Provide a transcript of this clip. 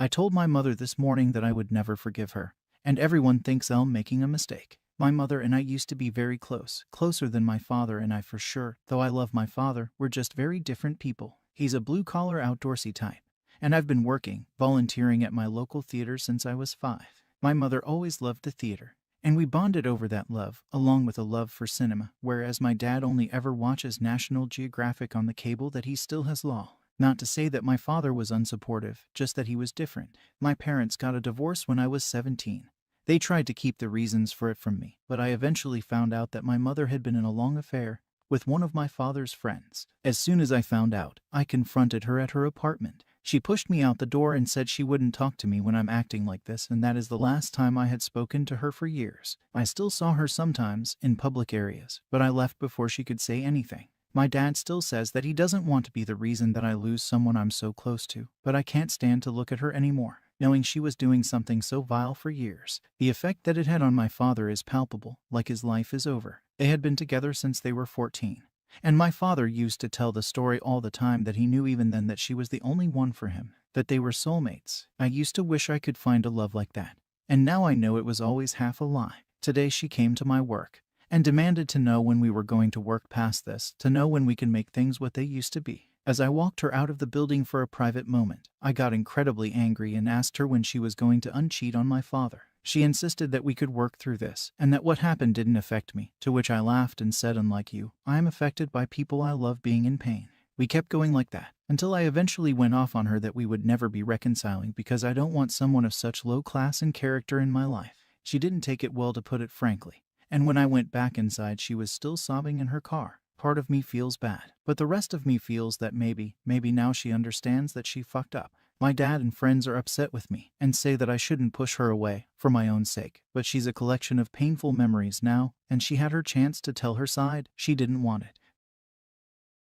I told my mother this morning that I would never forgive her, and everyone thinks I'm making a mistake. My mother and I used to be very close, closer than my father and I for sure. Though I love my father, we're just very different people. He's a blue-collar outdoorsy type, and I've been working, volunteering at my local theater since I was 5. My mother always loved the theater, and we bonded over that love, along with a love for cinema, whereas my dad only ever watches National Geographic on the cable that he still has law. Not to say that my father was unsupportive, just that he was different. My parents got a divorce when I was 17. They tried to keep the reasons for it from me, but I eventually found out that my mother had been in a long affair with one of my father's friends. As soon as I found out, I confronted her at her apartment. She pushed me out the door and said she wouldn't talk to me when I'm acting like this, and that is the last time I had spoken to her for years. I still saw her sometimes in public areas, but I left before she could say anything. My dad still says that he doesn't want to be the reason that I lose someone I'm so close to, but I can't stand to look at her anymore, knowing she was doing something so vile for years. The effect that it had on my father is palpable, like his life is over. They had been together since they were 14. And my father used to tell the story all the time that he knew even then that she was the only one for him, that they were soulmates. I used to wish I could find a love like that. And now I know it was always half a lie. Today she came to my work and demanded to know when we were going to work past this, to know when we can make things what they used to be. As I walked her out of the building for a private moment, I got incredibly angry and asked her when she was going to uncheat on my father. She insisted that we could work through this, and that what happened didn't affect me, to which I laughed and said, unlike you, I am affected by people I love being in pain. We kept going like that, until I eventually went off on her that we would never be reconciling because I don't want someone of such low class and character in my life. She didn't take it well, to put it frankly, and when I went back inside she was still sobbing in her car. Part of me feels bad, but the rest of me feels that maybe now she understands that she fucked up. My dad and friends are upset with me and say that I shouldn't push her away for my own sake, but she's a collection of painful memories now, and she had her chance to tell her side. She didn't want it.